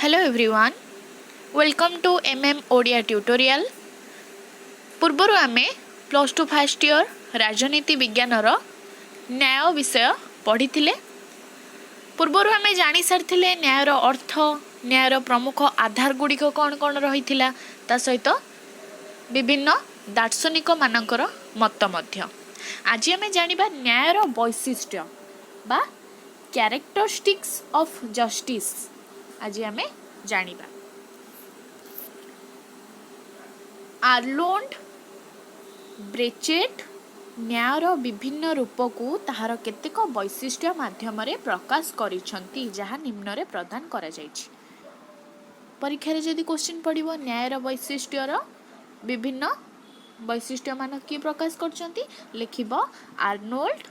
Hello everyone, welcome to Odia tutorial. पूर्वर आमे plus to first year राजनीति विज्ञान न्याय विषय पढ़ी। पूर्वर आमे जानी सारी न्यायर अर्थ, न्यायर प्रमुख आधार गुड़िक कौन कौन रही ता सहित विभिन्न दार्शनिक मानकर मत मध्य। आज आमे जानिबा न्यायर वैशिष्ट्य बा कैरेक्टरिस्टिक्स ऑफ जस्टिस। आज आमे जानिबा आर्नोल्ड ब्रेचेट न्यायर विभिन्न रूप को ताहार केतेक वैशिष्ट्य माध्यम रे प्रकाश करिसंती जहाँ निम्न रे प्रदान करा जायछि। परीक्षा रे जदि क्वेश्चन पड़िबो न्यायर वैशिष्ट्यर विभिन्न वैशिष्ट्य मान की प्रकाश करचंती लिखिबो आर्नोल्ड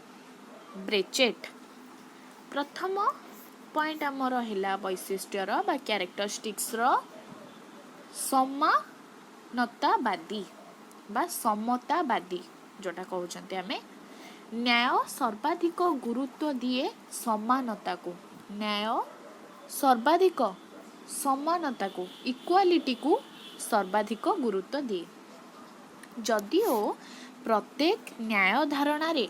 ब्रेचेट। प्रथम पॉइंट आमर है वैशिष्ट्यर बा कैरेक्टरिस्टिक्स समानतावादी बा समतावादी जोटा कहते आमे। न्याय सर्वाधिक गुरुत्व दिए समानता को, न्याय सर्वाधिक समानता को इक्वालिटी को सर्वाधिक गुरुत्व दिए। जदिओ प्रत्येक न्याय धारणा रे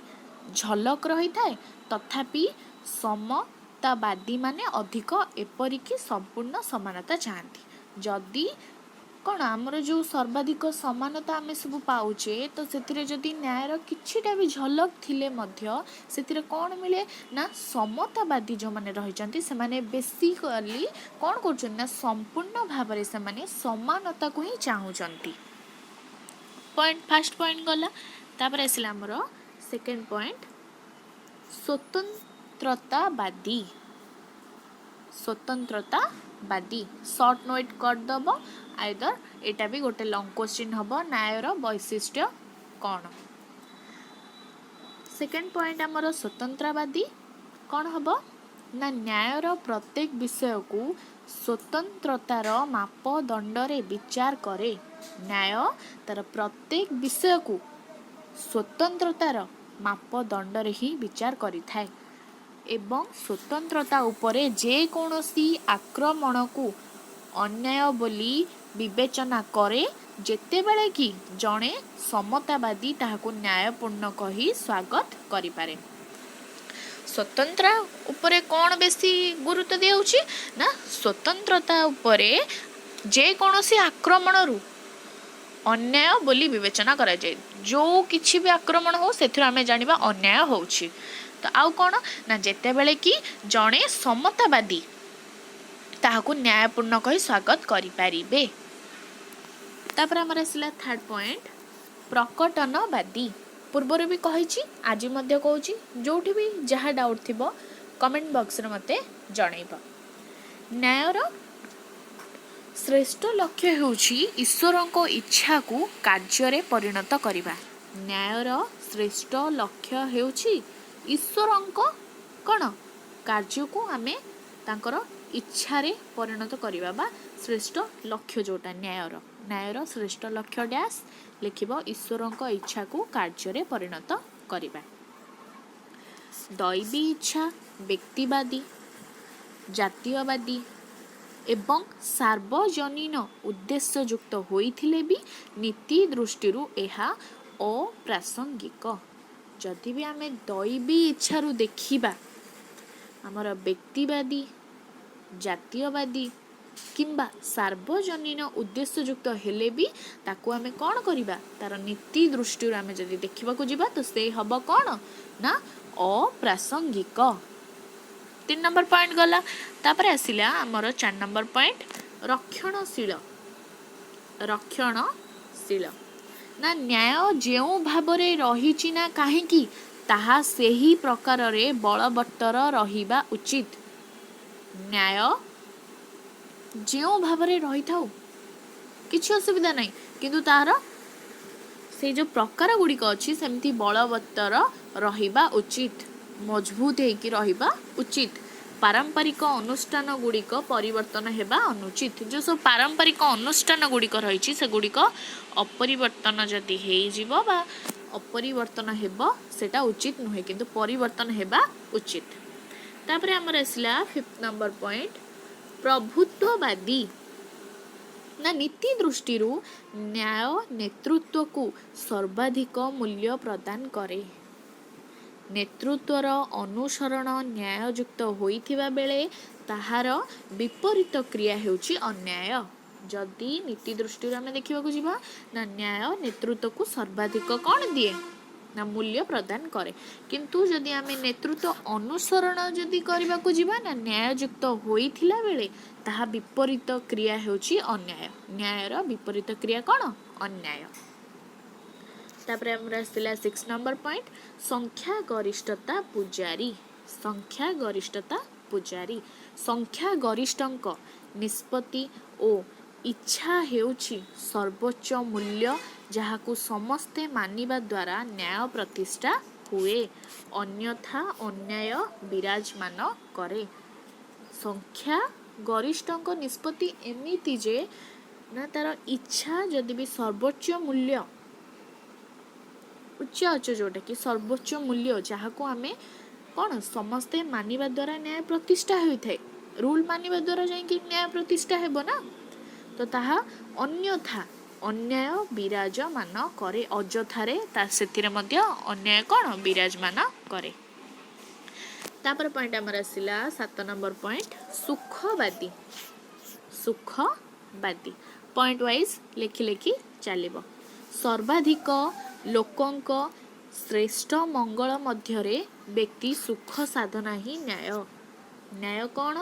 झलक रही थाए तथापि समतावादी माने अधिक एपरिकी संपूर्ण समानता चाहती। जदि कौन आमर जो सर्वाधिक समानता आमे सब पाउचे तो से जदि न्यायर किछिटा भी झलक थिले मध्य से कौन मिले ना समतावादी जो माने रही से माने बेसिकली कौन कर ना संपूर्ण भाव से माने समानता को ही चाहूचंती। पॉइंट फर्स्ट पॉइंट गला। तापर आसिला हमर सेकंड पॉइंट स्वतंत्रतावादी। स्वतंत्रतावादी शॉर्ट नोट कर दब आइदर एटा भी गोटे लॉन्ग क्वेश्चन हबो न्यायर वैशिष्ट्य कौन। सेकंड पॉइंट हमर स्वतंत्रवादी कौन हबो ना न्यायर प्रत्येक विषय को स्वतंत्रतार मापदंड रे विचार करे। न्याय तार प्रत्येक विषय को स्वतंत्रतार मापदंड रे ही विचार करि थाए एवं स्वतंत्रता उपरे जे कोनोसी आक्रमण को अन्याय बोली विवेचना करे जेतेबेले कि जणे समतावादी ताहाको न्यायपूर्ण कही स्वागत करि पारे। स्वतंत्र उपरे कौन बेसी गुरुत्व दियाउछि ना स्वतंत्रता उपरे जे कोनोसी आक्रमण रु अन्याय बोली विवेचना करा जाए। जो किछि भी आक्रमण हो सेथिर आमे जानिबा अन्याय होउछि। तो आउ कौन ना जेतेबेले कि जणे समतावादी ताहाको न्यायपूर्ण कही स्वागत करि पारिबे। तापर हमर आसिला थर्ड पॉइंट प्रकटनवादी। पूर्वर भी कहिछि आज मध्य कहूछि जोठी भी जहाँ डाउट थिबो कमेंट बॉक्स रे मते जणैबो। न्यायर श्रेष्ठ लक्ष्य हेउछि ईश्वरको इच्छा को कार्य रे परिणत करिबा। न्यायर श्रेष्ठ लक्ष्य हेउछि ईश्वरको कौन कार्य को आमे तांकर इच्छा रे परिणत करिबा बा श्रेष्ठ लक्ष्य जोटा न्यायर श्रेष्ठ लक्ष्य डैश लिखिबो ईश्वरको इच्छा को कार्य रे परिणत करिबा। दैवी इच्छा व्यक्तिवादी जातीयवादी एवं सार्वजनीन उद्देश्य युक्त होइथिले भी नीति दृष्टि एहा अप्रासंगिक। जदि भी आमे दैवी इच्छा रु देखिबा हमर व्यक्तिवादी जातीयवादी किंबा सार्वजनीन उद्देश्य युक्त हेले भी ताकू आमे कौन करिबा तार नीति दृष्टि आमे जदि देखिबा को जिबा तो से हबो कौन ना अप्रासंगिक। 3 नंबर पॉइंट गला। तापर आसिला हमर 4 नंबर पॉइंट रक्षणशील। रक्षणशील ना न्याय जेउ भाबरे रहिछि ना काहेकि ताहा सेही प्रकार रे बलवत्तर रहिबा उचित। न्याय जेउ भाबरे रहि थाउ किछि असुविधा नहीं किंतु तार से जो प्रकार गुड़िक अच्छी सेमती बलवत्तर रहिबा उचित, मजबूत हेकि रहिबा उचित। पारंपरिक अनुष्ठान गुड़िक परिवर्तन हेबा अनुचित। जो सब पारंपरिक अनुष्ठान गुड़िक रही से गुड़िक अपरिवर्तन जदि हेजिबो बा अपरिवर्तन हेबो सेटा उचित नुहे किंतु परिवर्तन हेबा उचित। तापर हमर आसला 5th नंबर पॉइंट प्रभुत्ववादी ना नीति दृष्टि न्याय नेतृत्व को सर्वाधिक मूल्य प्रदान करे। नेतृत्वर अनुसरण न्याययुक्त होइथिबा बेले ताहार विपरीत क्रिया हेउची अन्याय। जदि नीति दृष्टि आम देखा जावा ना न्याय नेतृत्व को सर्वाधिक कौन दिए ना मूल्य प्रदान करे, किंतु जदि आम नेतृत्व अनुसरण जदि करने को जीवा ना न्याययुक्त होइथिला बेले ताहा विपरीत क्रिया हेउची अन्याय। न्यायर विपरीत क्रिया कौन अन्याय। तापर हमर आसला 6 नंबर पॉइंट संख्या गरिष्ठता पुजारी। संख्या गरिष्ठता पुजारी संख्या गरिष्ठक निष्पत्ति ओ इच्छा हेउछि सर्वोच्च मूल्य जहाकू समस्ते मानिबा द्वारा न्याय प्रतिष्ठा हुए, अन्यथा अन्याय विराजमान करे। संख्या गरिष्ठक निष्पत्ति एमिति जे ना तार इच्छा जदि भी सर्वोच्च मूल्य उच्च जोटा कि सर्वोच्च मूल्य जहाकू आमे कौन समस्ते मानिबा द्वारा न्याय प्रतिष्ठा होइथाय, रूल मानिबा द्वारा जाइकि न्याय प्रतिष्ठा हेबो ना, तो ताहा अन्यथा अन्याय विराजमान करे। अजथारे ता सेथिरे मध्य अन्याय कौन विराजमान करे। तापर पॉइंट हमर आसिला 7 नंबर पॉइंट सुखवादी। सुखवादी पॉइंट वाइज लेखि लेखि चलिबो। सर्वाधिक लोकंक श्रेष्ठ मंगल मध्यरे व्यक्ति सुख साधना ही न्याय। न्याय कौन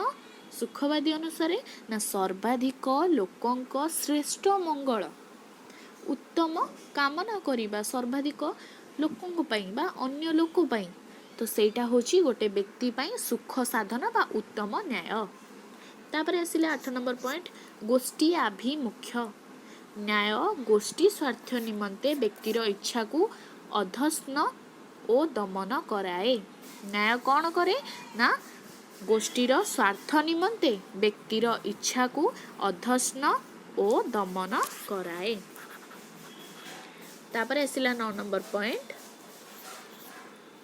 सुखवादी अनुसार ना सर्वाधिक लोकंक श्रेष्ठ मंगल उत्तम कामना करिबा सर्वाधिक लोकंक पई बा अन्य लोक पई, तो सेटा होची गोटे व्यक्ति पई सुख साधना बा उत्तम न्याय। तापर आसिले 8 नंबर पॉइंट गोष्ठी आभिमुख्य। न्याय गोष्ठी स्वार्थ निमंते व्यक्तिर इच्छा को अधस्न ओ दमन कराए। न्याय कौन करे ना गोष्ठीर स्वार्थ निमंते व्यक्तिर इच्छा को अधस्न ओ दमन कराए। तापर आसिला 9 नंबर पॉइंट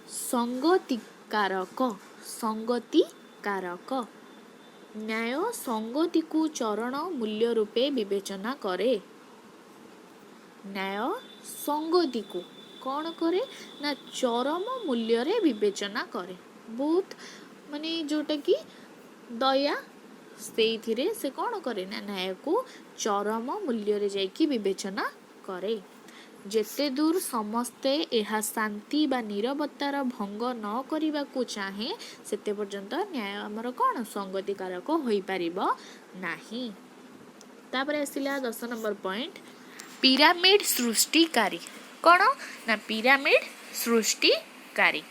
संगतिकारक। संगतिकारक न्याय संगति को चरण मूल्य रूपे विवेचना करे। न्याय संगति को कौन करे ना चरम मूल्य रे विवेचना करे। बहुत माने जोटा कि दया से से कौन करे ना न्याय को चरम मूल्य रे जाइकी विवेचना करे। जेते दूर समस्ते यह शांति बा निरवतार भंग न करिबा को चाहे सेते पर्यंत न्याय हमर कौन संगतिकारक होई परिबो नाही। तापर आसिला 10 नंबर पॉइंट पिरामिड सृष्टिकारी। कौन ना पिरामिड सृष्टिकारी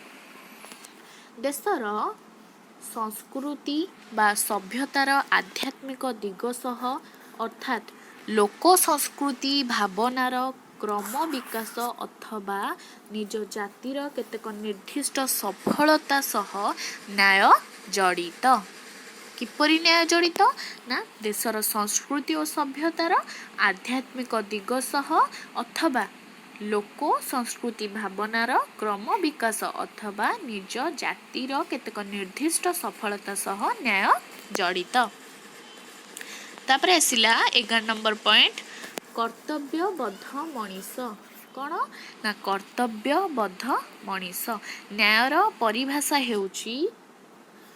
देशर संस्कृति बा सभ्यतार आध्यात्मिक दिग सह अर्थात लोक संस्कृति भावनार क्रम विकास अथवा निज जातिर केतेक निर्दिष्ट सफलता सह न्याय जड़ित। किपरि न्याय जड़ित ना देशर संस्कृति और सभ्यतार आध्यात्मिक दिग सह अथवा लोक संस्कृति भावनार क्रम विकास अथवा निज जातिर केतेक निर्दिष्ट सफलता सह न्याय जड़ित। तापर आसिला 11 नंबर पॉइंट कर्तव्यबद्ध मनीष। कौन ना कर्तव्यबद्ध मनीष न्यायर परिभाषा हेउची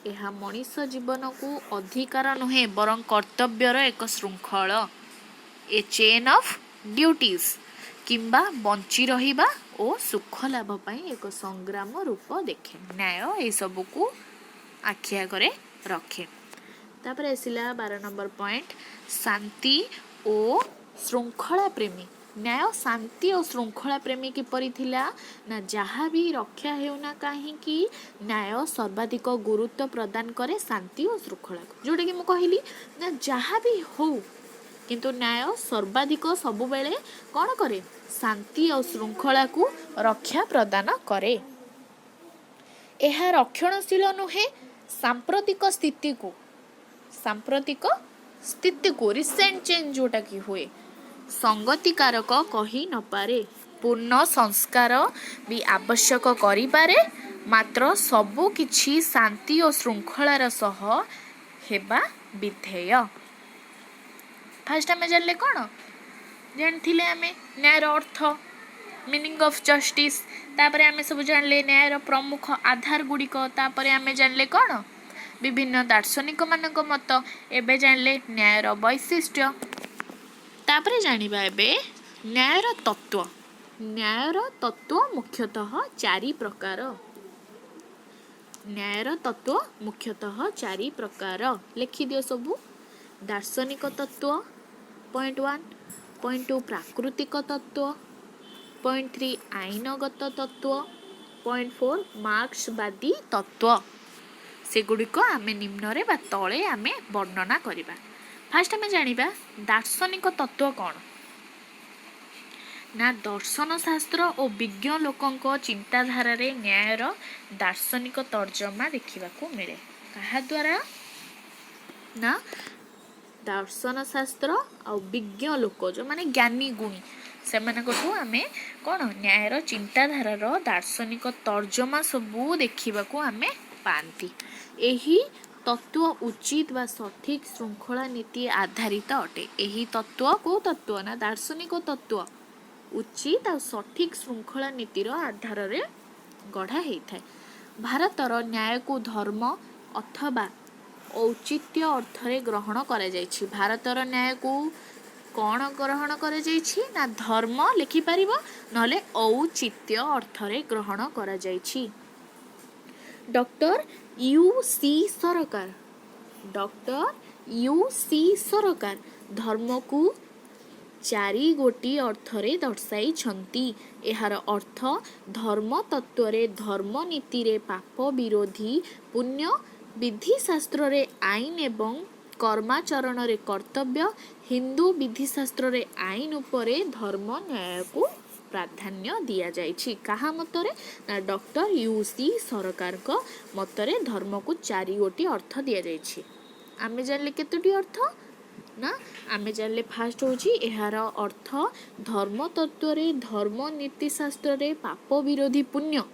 यह मनीष जीवन को अधिकार नुहे बरं कर्तव्यर एक श्रृंखल ए चेन ऑफ ड्यूटीज किंबा बंची रहिबा ओ सुख लाभ पाई एक संग्राम रूप देखे। न्याय ये सब को आखिया करे रखे। तापर आसिला 12 नंबर पॉइंट शांति ओ श्रृंखला प्रेमी। न्याय शांति और श्रृंखला प्रेमी किपरि थिला ना जहाँ भी रक्षा हेउना कहीं न्याय सर्वाधिक गुरुत्व प्रदान करे शांति और श्रृंखला को, जोटा कि मु कहली ना जहाँ भी हो किंतु न्याय सर्वाधिक सबु बेले कौन करे शांति और श्रृंखला को रक्षा प्रदान करे। यह रक्षणशील नुहे सांप्रतिक स्थिति को रिसेंट चेंज जोटा कि हुए संगतिकारक कही न पारे। पूर्ण संस्कार भी आवश्यक करि पारे, मात्र सबु किछि शांति और श्रृंखलार सह हेबा विधेय। फास्ट आम जानले कौन जानी आम न्यायर अर्थ मीनिंग ऑफ जस्टिस तापर आम सब जानले न्यायर प्रमुख आधार गुड़िक तापर आम जानले कौन विभिन्न दार्शनिक मानक मत एबे जानले न्यायर वैशिष्ट्य तापर जानिबा एबे न्यायर तत्व। न्यायर तत्व मुख्यतः चारि प्रकार। न्यायर तत्व मुख्यतः चारि प्रकार लिखि दियो सबू। दार्शनिक तत्व पॉइंट 1, पॉइंट 2 प्राकृतिक तत्व, पॉइंट 3 आईनगत तत्व, पॉइंट 4 मार्क्सवादी तत्व। सेगुड़िक आम निम्न बा तले आम वर्णना करवा। फास्ट आम जानिबा दार्शनिक तत्व कौन ना दर्शन शास्त्र और विज्ञ लोकों चिंताधारा रे न्यायर दार्शनिक तर्जमा देखा मिले। कहा द्वारा ना दर्शन शास्त्र और विज्ञ लोक जो माने ज्ञानी गुणी से आम कौन न्यायर चिंताधारार दार्शनिक तर्जमा सबू देखा आम पाती। यही तत्व उचित व सठिक श्रृंखला नीति आधारित अटे। यही तत्व को तत्व ना दार्शनिक तत्व उचित और सठिक श्रृंखला नीतिर आधार रे गढ़ा होता है। भारतर न्याय को धर्म अथवा औचित्य अर्थरे ग्रहण करा जायछि। भारतर न्याय को कौन ग्रहण करा जायछि ना धर्म लिखि परिबो नले औचित्य अर्थरे ग्रहण करा जायछि। डॉक्टर यूसी सरकार धर्म को चारि गोटी अर्थरे दर्शाई छंती। एहार अर्थ धर्म तत्वरे धर्म नीति रे पाप विरोधी पुण्य विधि शास्त्र रे आईन एवं कर्माचरण रे कर्तव्य हिंदू विधि शास्त्र रे आईन उपरे धर्म न्याय को प्राधान्य दिया जायछि। कहा मतरे ना डॉक्टर यूसी सरकार को मतरे धर्म को चारि गोटी अर्थ दिया जायछि। आमे जानले केतोटी अर्थ ना आमे जानले फास्ट होची एहार अर्थ धर्म तत्व रे धर्म नीति शास्त्र रे पाप विरोधी पुण्य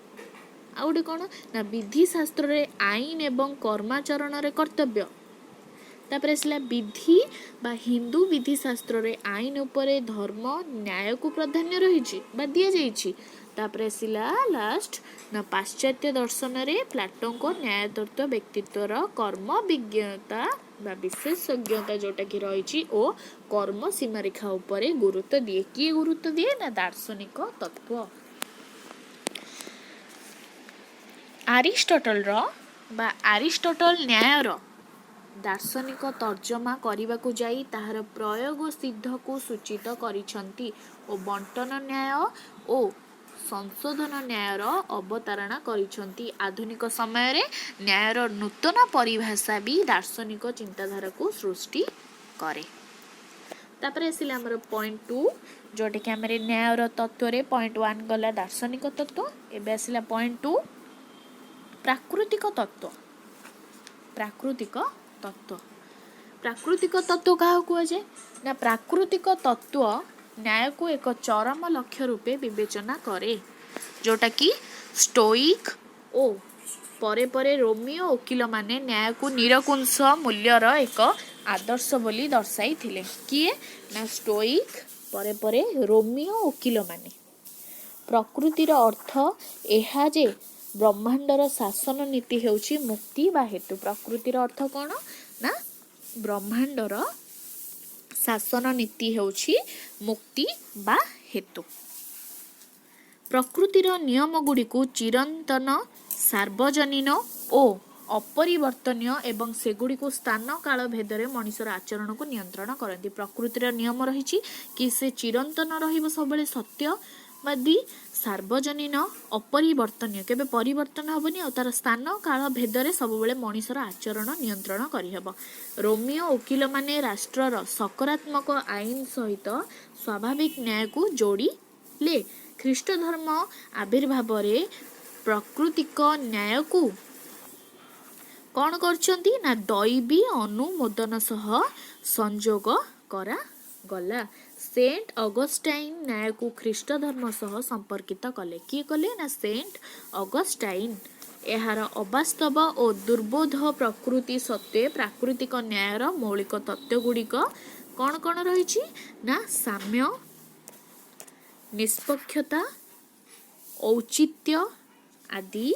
आ गोटे कौन ना विधि शास्त्र रे आईन एवं कर्माचरण रे कर्तव्य तापर आसला विधि बा हिंदू विधि शास्त्र रे आईन उपरे धर्म न्याय को प्राधान्य रही बा दिया जाइछि। तापर आसला लास्ट ना पाश्चात्य दर्शन रे प्लाटो को न्याय तत्व व्यक्तित्वर कर्म विज्ञता बा विशेषज्ञता जोटा कि रही ओ कर्म सीमा रेखा उपरे गुरुत्व दिए। किए गुरुत्व दिए ना दार्शनिक तत्व। आरिस्टोटल न्यायर दार्शनिक तर्जमा करने को जाई ताहार प्रयोग सिद्ध को सूचित करिसंती ओ बंटन न्याय ओ संशोधन न्यायर अवतारणा करिसंती। आधुनिक समय रे न्यायर नूतन परिभाषा भी दार्शनिक चिंताधारा को सृष्टि करे। तापर आसिले हमर पॉइंट 2 जोटे कि हमरे न्यायर तत्व रे पॉइंट 1 गला दार्शनिक तत्व। एबे आसिला पॉइंट 2 प्राकृतिक तत्व। प्राकृतिक तत्व कहा कुआ जाए ना प्राकृतिक तत्व न्याय को एक चरम लक्ष्य रूपे विवेचना करे जोटा कि स्टोइक ओ परे परे रोमियो वकील माने न्याय को निरकुंश मूल्यर एक आदर्श बोली दर्शाई थिले। किए ना स्टोइक परे परे रोमियो वकील माने। प्रकृतिर अर्थ एहा जे ब्रह्मांडर शासन नीति हेउची मुक्ति बा हेतु। प्रकृतिर अर्थ कौन ना ब्रह्मांडर शासन नीति हेउची मुक्ति बा हेतु। प्रकृतिर नियम गुड़ी को चिरंतन सार्वजनीन ओ अपरिवर्तनीय एवं सेगुड़ी को स्थान काल भेदरे मनुष्यर आचरण को नियंत्रण करती। प्रकृतिर नियम रही कि से चिरंतन रहिबो सबले सत्यवादी सार्वजनीन अपरिवर्तनीय केबे परिवर्तन हेबनी और तार स्थान काल भेदरे सबुबले मनुष्यर आचरण नियंत्रण करिहब। रोमियो वकील माने राष्ट्रर सकारात्मक आईन सहित स्वाभाविक न्याय को जोड़ी ले। ख्रीष्ट धर्म आविर्भाव रे प्राकृतिक न्याय को कौन करछंती ना दैवी अनुमोदन सह संयोग करा गला। सेंट अगस्टाइन न्याय को ख्रीष्ट धर्म सह संपर्कित कले। किए कले ना सेंट अगस्टाइन ଏହାର ଅବାସ୍ତବ ଓ ଦୁର୍ବୋଧ ପ୍ରକୃତି ସତ୍ତ୍ୱେ ପ୍ରାକୃତିକ ନ୍ୟାୟର ମୌଳିକ ତତ୍ତ୍ୱଗୁଡ଼ିକ କ'ଣ କ'ଣ ରହିଛି ନା ସାମ୍ୟ, ନିଷ୍ପକ୍ଷତା, ଔଚିତ୍ୟ ଆଦି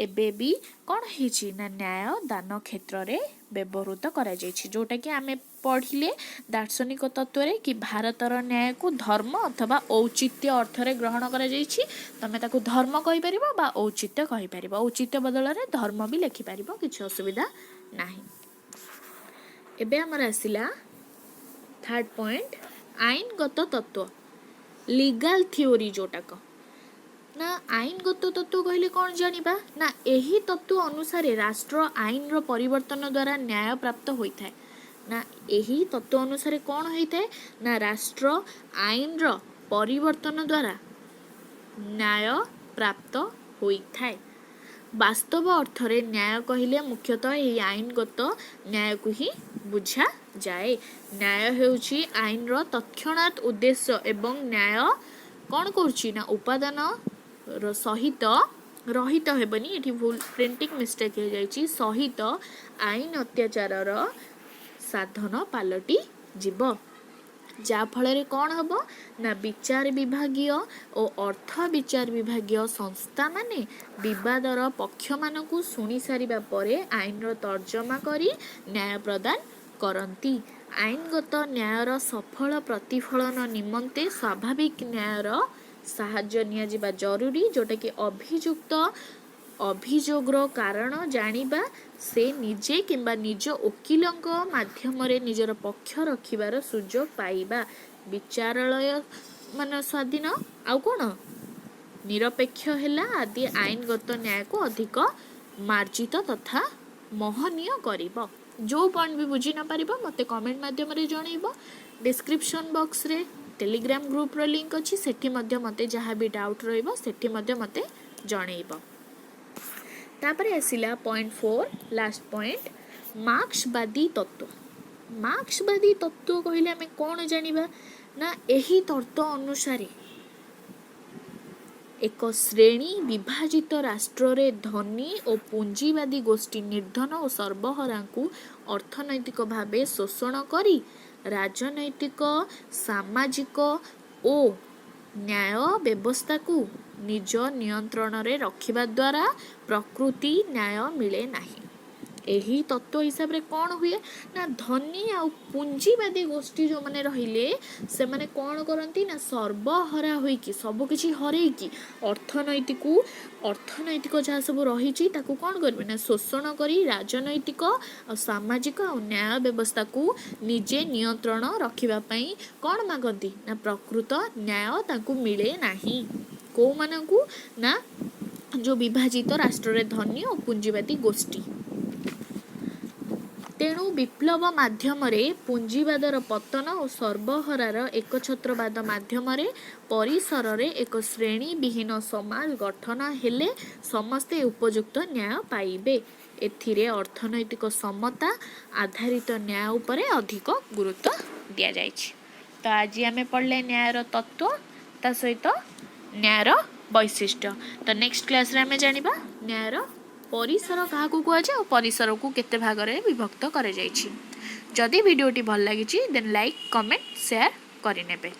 ଏବେ ବି କ'ଣ ହେଇଛି ନା ନ୍ୟାୟ ଦାନ କ୍ଷେତ୍ରରେ ବ୍ୟବହୃତ କରାଯାଇଛି, ଯେଉଁଟାକି ଆମେ ପଢ଼ିଲେ ଦାର୍ଶନିକ ତତ୍ତ୍ୱରେ କି ଭାରତର ନ୍ୟାୟକୁ ଧର୍ମ ଅଥବା ଔଚିତ୍ୟ ଅର୍ଥରେ ଗ୍ରହଣ କରାଯାଇଛି। ତମେ ତାକୁ ଧର୍ମ କହିପାରିବ ବା ଔଚିତ୍ୟ କହିପାରିବ, ଔଚିତ୍ୟ ବଦଳରେ ଧର୍ମ ବି ଲେଖିପାରିବ, କିଛି ଅସୁବିଧା ନାହିଁ। ଏବେ ଆମର ଆସିଲା ଥାର୍ଡ ପଏଣ୍ଟ ଆଇନଗତ ତତ୍ତ୍ୱ, ଲିଗାଲ ଥିଓରି ଯୋଉଟାକ ନା ଆଇନଗତ ତତ୍ତ୍ୱ କହିଲେ କ'ଣ ଜାଣିବା ନା ଏହି ତତ୍ତ୍ୱ ଅନୁସାରେ ରାଷ୍ଟ୍ର ଆଇନର ପରିବର୍ତ୍ତନ ଦ୍ୱାରା ନ୍ୟାୟ ପ୍ରାପ୍ତ ହୋଇଥାଏ। ନା ଏହି ତତ୍ତ୍ୱ ଅନୁସାରେ କ'ଣ ହୋଇଥାଏ ନା ରାଷ୍ଟ୍ର ଆଇନର ପରିବର୍ତ୍ତନ ଦ୍ୱାରା ନ୍ୟାୟ ପ୍ରାପ୍ତ ହୋଇଥାଏ। ବାସ୍ତବ ଅର୍ଥରେ ନ୍ୟାୟ କହିଲେ ମୁଖ୍ୟତଃ ଏହି ଆଇନଗତ ନ୍ୟାୟକୁ ହିଁ ବୁଝାଯାଏ। ନ୍ୟାୟ ହେଉଛି ଆଇନର ତତ୍କ୍ଷଣାତ୍ ଉଦ୍ଦେଶ୍ୟ ଏବଂ ନ୍ୟାୟ କ'ଣ କରୁଛି ନା ଉପାଦାନ ସହିତ ରହିତ ହେବନି, ଏଠି ଭୁଲ ପ୍ରିଣ୍ଟିଂ ମିଷ୍ଟେକ୍ ହେଇଯାଇଛି, ସହିତ ଆଇନ ଅତ୍ୟାଚାରର ସାଧନ ପାଲଟି ଯିବ, ଯାହାଫଳରେ କ'ଣ ହେବ ନା ବିଚାର ବିଭାଗୀୟ ଓ ଅର୍ଥ ବିଚାର ବିଭାଗୀୟ ସଂସ୍ଥାମାନେ ବିବାଦର ପକ୍ଷମାନଙ୍କୁ ଶୁଣି ସାରିବା ପରେ ଆଇନର ତର୍ଜମା କରି ନ୍ୟାୟ ପ୍ରଦାନ କରନ୍ତି। ଆଇନଗତ ନ୍ୟାୟର ସଫଳ ପ୍ରତିଫଳନ ନିମନ୍ତେ ସ୍ୱାଭାବିକ ନ୍ୟାୟର ସାହାଯ୍ୟ ନିଆଯିବା ଜରୁରୀ, ଯେଉଁଟାକି ଅଭିଯୁକ୍ତ ଅଭିଯୋଗର କାରଣ ଜାଣିବା, ସେ ନିଜେ କିମ୍ବା ନିଜ ଓକିଲଙ୍କ ମାଧ୍ୟମରେ ନିଜର ପକ୍ଷ ରଖିବାର ସୁଯୋଗ ପାଇବା, ବିଚାରାଳୟ ସ୍ୱାଧୀନ ଆଉ କ'ଣ ନିରପେକ୍ଷ ହେଲା ଆଦି ଆଇନଗତ ନ୍ୟାୟକୁ ଅଧିକ ମାର୍ଜିତ ତଥା ମହନୀୟ କରିବ। ଯେଉଁ ପଏଣ୍ଟ ବି ବୁଝି ନ ପାରିବ ମୋତେ କମେଣ୍ଟ ମାଧ୍ୟମରେ ଜଣାଇବ। ଡିସ୍କ୍ରିପ୍ସନ୍ ବକ୍ସରେ ଟେଲିଗ୍ରାମ ଗ୍ରୁପ୍ର ଲିଙ୍କ୍ ଅଛି, ସେଠି ମଧ୍ୟ ମୋତେ ଯାହା ବି ଡାଉଟ୍ ରହିବ ସେଠି ମଧ୍ୟ ମୋତେ ଜଣାଇବ। ତାପରେ ଆସିଲା ପଏଣ୍ଟ 4 ଲାଷ୍ଟ ପଏଣ୍ଟ ମାର୍କ୍ସବାଦୀ ତତ୍ତ୍ୱ। ମାର୍କ୍ସବାଦୀ ତତ୍ତ୍ୱ କହିଲେ ଆମେ କ'ଣ ଜାଣିବା ନା ଏହି ତତ୍ତ୍ୱ ଅନୁସାରେ ଏକ ଶ୍ରେଣୀ ବିଭାଜିତ ରାଷ୍ଟ୍ରରେ ଧନୀ ଓ ପୁଞ୍ଜିବାଦୀ ଗୋଷ୍ଠୀ ନିର୍ଦ୍ଧନ ଓ ସର୍ବହରାଙ୍କୁ ଅର୍ଥନୈତିକ ଭାବେ ଶୋଷଣ କରି ରାଜନୈତିକ, ସାମାଜିକ ଓ ନ୍ୟାୟ ବ୍ୟବସ୍ଥାକୁ ନିଜ ନିୟନ୍ତ୍ରଣରେ ରଖିବା ଦ୍ୱାରା ପ୍ରକୃତି ନ୍ୟାୟ ମିଳେ ନାହିଁ। ଏହି ତତ୍ତ୍ୱ ହିସାବରେ କ'ଣ ହୁଏ ନା ଧନୀ ଆଉ ପୁଞ୍ଜିବାଦୀ ଗୋଷ୍ଠୀ ଯେଉଁମାନେ ରହିଲେ ସେମାନେ କ'ଣ କରନ୍ତି ନା ସର୍ବହରା ହୋଇକି ସବୁକିଛି ହରେଇକି ଅର୍ଥନୈତିକ ଯାହା ସବୁ ରହିଛି ତାକୁ କ'ଣ କରିବେ ନା ଶୋଷଣ କରି ରାଜନୈତିକ ଆଉ ସାମାଜିକ ଆଉ ନ୍ୟାୟ ବ୍ୟବସ୍ଥାକୁ ନିଜେ ନିୟନ୍ତ୍ରଣ ରଖିବା ପାଇଁ କ'ଣ ମାଗନ୍ତି ନା ପ୍ରକୃତ ନ୍ୟାୟ ତାଙ୍କୁ ମିଳେ ନାହିଁ। କେଉଁମାନଙ୍କୁ ନା ଯେଉଁ ବିଭାଜିତ ରାଷ୍ଟ୍ରରେ ଧନୀ ଓ ପୁଞ୍ଜିବାଦୀ ଗୋଷ୍ଠୀ। ତେଣୁ ବିପ୍ଳବ ମାଧ୍ୟମରେ ପୁଞ୍ଜିବାଦର ପତନ ଓ ସର୍ବହରାର ଏକଛତ୍ରବାଦ ମାଧ୍ୟମରେ ପରିସରରେ ଏକ ଶ୍ରେଣୀବିହୀନ ସମାଜ ଗଠନ ହେଲେ ସମସ୍ତେ ଉପଯୁକ୍ତ ନ୍ୟାୟ ପାଇବେ। ଏଥିରେ ଅର୍ଥନୈତିକ ସମତା ଆଧାରିତ ନ୍ୟାୟ ଉପରେ ଅଧିକ ଗୁରୁତ୍ୱ ଦିଆଯାଇଛି। ତ ଆଜି ଆମେ ପଢ଼ିଲେ ନ୍ୟାୟର ତତ୍ତ୍ୱ ତା ସହିତ ନ୍ୟାୟର ବୈଶିଷ୍ଟ୍ୟ। ତ ନେକ୍ସଟ କ୍ଲାସ୍ରେ ଆମେ ଜାଣିବା ନ୍ୟାୟର ପରିସର କାହାକୁ କୁହାଯାଏ ଆଉ ପରିସରକୁ କେତେ ଭାଗରେ ବିଭକ୍ତ କରାଯାଇଛି। ଯଦି ଭିଡ଼ିଓଟି ଭଲ ଲାଗିଛି ଦେନ୍ ଲାଇକ୍, କମେଣ୍ଟ, ସେୟାର କରିନେବେ।